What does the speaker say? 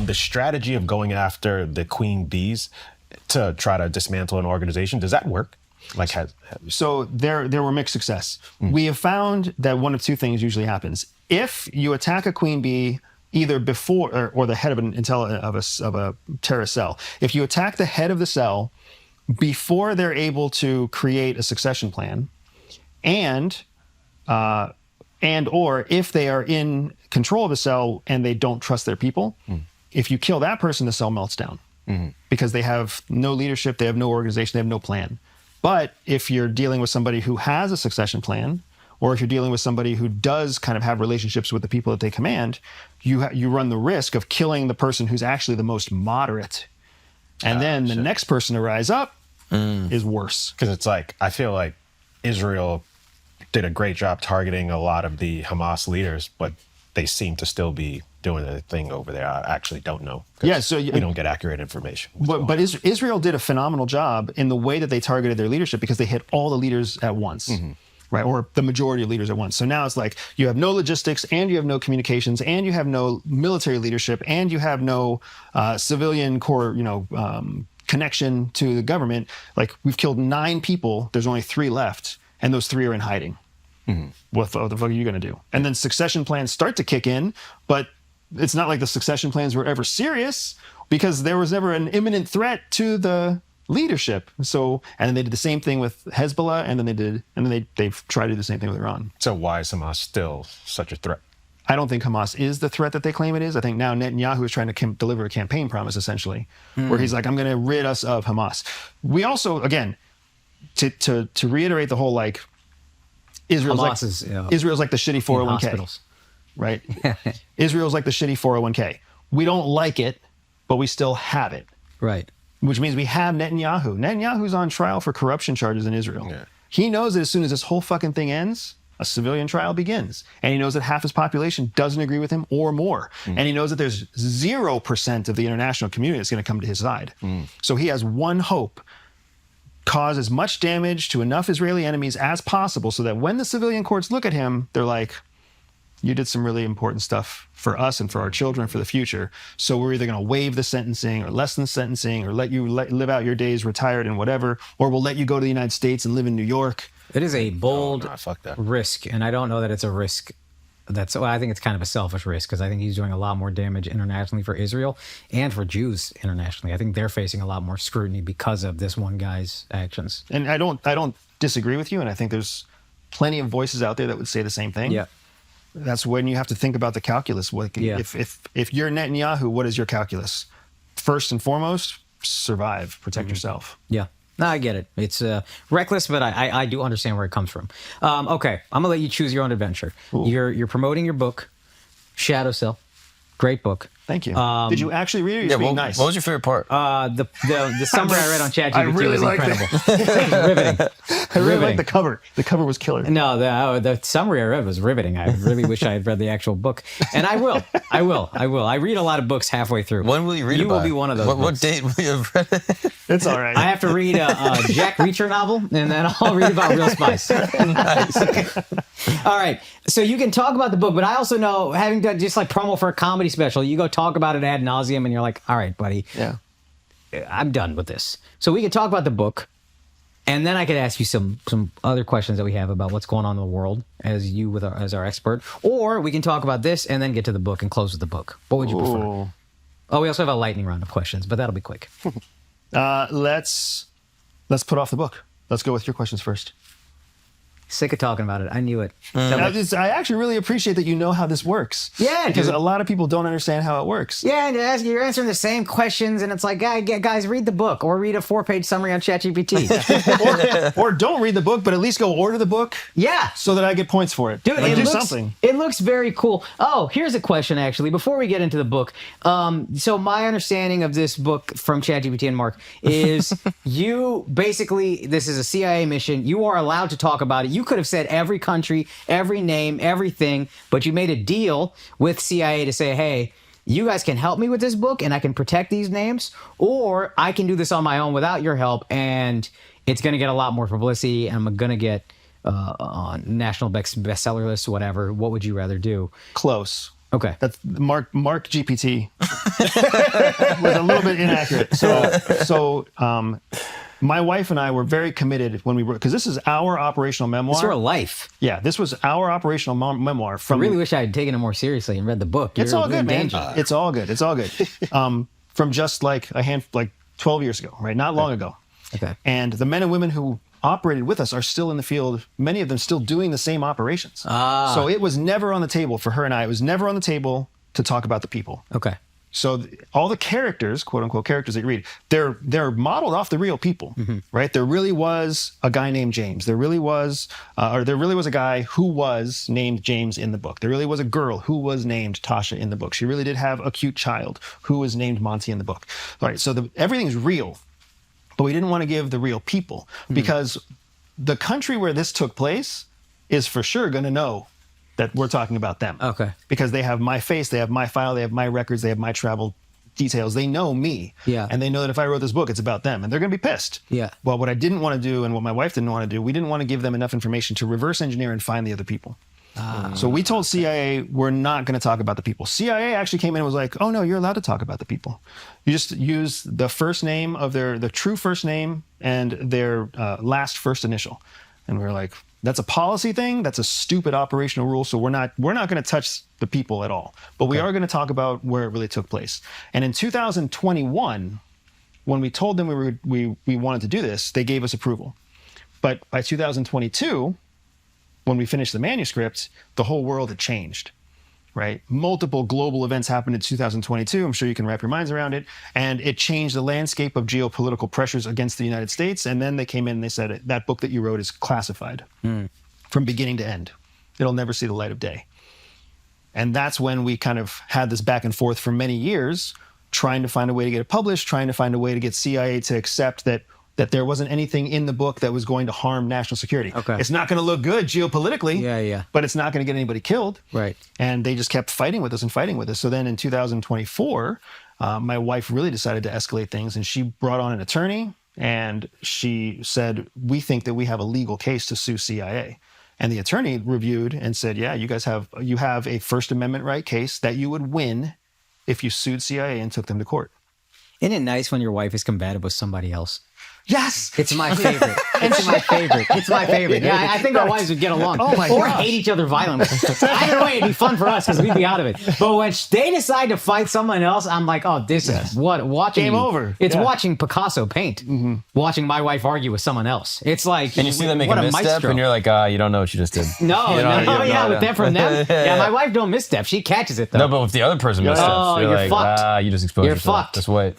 the strategy of going after the queen bees to try to dismantle an organization, does that work? Like, so there were mixed success. We have found that one of two things usually happens. If you attack a queen bee either before or the head of a terrorist cell, if you attack the head of the cell before they're able to create a succession plan, and or if they are in control of the cell and they don't trust their people, if you kill that person, the cell melts down because they have no leadership, they have no organization, they have no plan. But if you're dealing with somebody who has a succession plan, or if you're dealing with somebody who does kind of have relationships with the people that they command, you run the risk of killing the person who's actually the most moderate. And then the next person to rise up is worse. Because it's like, I feel like Israel did a great job targeting a lot of the Hamas leaders, but they seem to still be doing their thing over there. I actually don't know. Yeah, so we don't get accurate information. But Israel did a phenomenal job in the way that they targeted their leadership because they hit all the leaders at once, right? Or the majority of leaders at once. So now it's like you have no logistics, and you have no communications, and you have no military leadership, and you have no civilian core, connection to the government. Like, we've killed 9 people. There's only 3 left, and those 3 are in hiding. What the fuck are you going to do? And then succession plans start to kick in, but it's not like the succession plans were ever serious because there was never an imminent threat to the leadership. So, and then they did the same thing with Hezbollah, and then they've tried to do the same thing with Iran. So why is Hamas still such a threat? I don't think Hamas is the threat that they claim it is. I think now Netanyahu is trying to deliver a campaign promise, essentially, where he's like, I'm going to rid us of Hamas. We also, again, to reiterate the whole, like, Israel's like the shitty 401k, right? Israel's like the shitty 401k. We don't like it, but we still have it. Right. Which means we have Netanyahu. Netanyahu's on trial for corruption charges in Israel. Yeah. He knows that as soon as this whole fucking thing ends, a civilian trial begins. And he knows that half his population doesn't agree with him or more. And he knows that there's 0% of the international community that's going to come to his side. So he has one hope: cause as much damage to enough Israeli enemies as possible so that when the civilian courts look at him, they're like, you did some really important stuff for us and for our children for the future. So we're either going to waive the sentencing or lessen the sentencing or let you live out your days retired and whatever, or we'll let you go to the United States and live in New York. It is a bold risk, and I don't know that it's a risk. I think it's kind of a selfish risk because I think he's doing a lot more damage internationally for Israel and for Jews internationally. I think they're facing a lot more scrutiny because of this one guy's actions. And I don't disagree with you, and I think there's plenty of voices out there that would say the same thing. Yeah. That's when you have to think about the calculus. If you're Netanyahu, what is your calculus? First and foremost, survive, protect yourself. Yeah. No, I get it. It's reckless, but I do understand where it comes from. Okay, I'm gonna let you choose your own adventure. Ooh. You're promoting your book, Shadow Cell. Great book. Thank you. Did you actually read it? Or you just being nice? What was your favorite part? The summary I read on ChatGPT was incredible. Riveting. I really liked the cover. The cover was killer. No, the summary I read was riveting. I really wish I had read the actual book. And I will. I read a lot of books halfway through. When will you read it? You will be one of those. What date will you have read it? It's all right. I have to read a Jack Reacher novel, and then I'll read about real spies. Nice. All right. So you can talk about the book, but I also know, having done just like promo for a comedy special, you go talk about it ad nauseum, and you're like, all right, buddy, I'm done with this. So we can talk about the book, and then I could ask you some other questions that we have about what's going on in the world as our expert, or we can talk about this and then get to the book and close with the book. What would you prefer? Oh, we also have a lightning round of questions, but that'll be quick. Let's put off the book. Let's go with your questions first. Sick of talking about it. I knew it. I actually really appreciate that you know how this works. Yeah. Because a lot of people don't understand how it works. Yeah, and you're answering the same questions, and it's like, guys, read the book or read a 4-page summary on ChatGPT. or don't read the book, but at least go order the book. Yeah. So that I get points for it. Dude, do something. It looks very cool. Oh, here's a question, actually, before we get into the book. So my understanding of this book from ChatGPT and Mark is you basically, this is a CIA mission. You are allowed to talk about it. You could have said every country, every name, everything, but you made a deal with CIA to say, hey, you guys can help me with this book and I can protect these names, or I can do this on my own without your help, and it's going to get a lot more publicity, and I'm going to get on national bestseller lists, whatever. What would you rather do? Close. Okay. That's Mark GPT was a little bit inaccurate. So my wife and I were very committed when we wrote, because this is our operational memoir. It's your life. Yeah, this was our operational memoir. I really wish I had taken it more seriously and read the book. It's You're all good, in man. danger. It's all good. It's all good. From just like 12 years ago, right? Not long ago. Okay. And the men and women who operated with us are still in the field, many of them still doing the same operations. So it was never on the table for her and I. It was never on the table to talk about the people. Okay. So all the characters, quote unquote characters that you read, they're modeled off the real people, right? There really was a guy named James. There really was a guy who was named James in the book. There really was a girl who was named Tasha in the book. She really did have a cute child who was named Monty in the book. All right, so everything's real, but we didn't want to give the real people because the country where this took place is for sure going to know that we're talking about them. Okay. Because they have my face, they have my file, they have my records, they have my travel details. They know me. Yeah. And they know that if I wrote this book, it's about them. And they're going to be pissed. Yeah. Well, what I didn't want to do and what my wife didn't want to do, we didn't want to give them enough information to reverse engineer and find the other people. So we told CIA, we're not going to talk about the people. CIA actually came in and was like, oh, no, you're allowed to talk about the people. You just use the first name of the true first name and their last first initial. And we were like, that's a policy thing. That's a stupid operational rule. So we're not going to touch the people at all. But we are going to talk about where it really took place. And in 2021, when we told them we wanted to do this, they gave us approval. But by 2022, when we finished the manuscript, the whole world had changed. Right? Multiple global events happened in 2022. I'm sure you can wrap your minds around it. And it changed the landscape of geopolitical pressures against the United States. And then they came in and they said, that book that you wrote is classified from beginning to end. It'll never see the light of day. And that's when we kind of had this back and forth for many years, trying to find a way to get it published, trying to find a way to get CIA to accept that there wasn't anything in the book that was going to harm national security. Okay. It's not going to look good geopolitically, but it's not going to get anybody killed. Right. And they just kept fighting with us and fighting with us. So then in 2024, my wife really decided to escalate things, and she brought on an attorney, and she said, we think that we have a legal case to sue CIA. And the attorney reviewed and said, yeah, you have a First Amendment right case that you would win if you sued CIA and took them to court. Isn't it nice when your wife is combative with somebody else? Yes. It's my favorite. It's my favorite. It's my favorite. Yeah, I think our wives would get along. Oh my or gosh. hate each other violently. Either way, it'd be fun for us because we'd be out of it. But when they decide to fight someone else, I'm like, oh, this is what watching. Game over. It's Yeah. watching Picasso paint. Watching my wife argue with someone else. It's like, And you see them make what a misstep, maestro. and you're like, you don't know what you just did. No, You don't know yeah, with that. them from them. Yeah, my wife don't misstep. She catches it though. No, but if the other person missteps, Oh, you're you're like, fucked. you just exposed You're yourself. fucked. Just wait.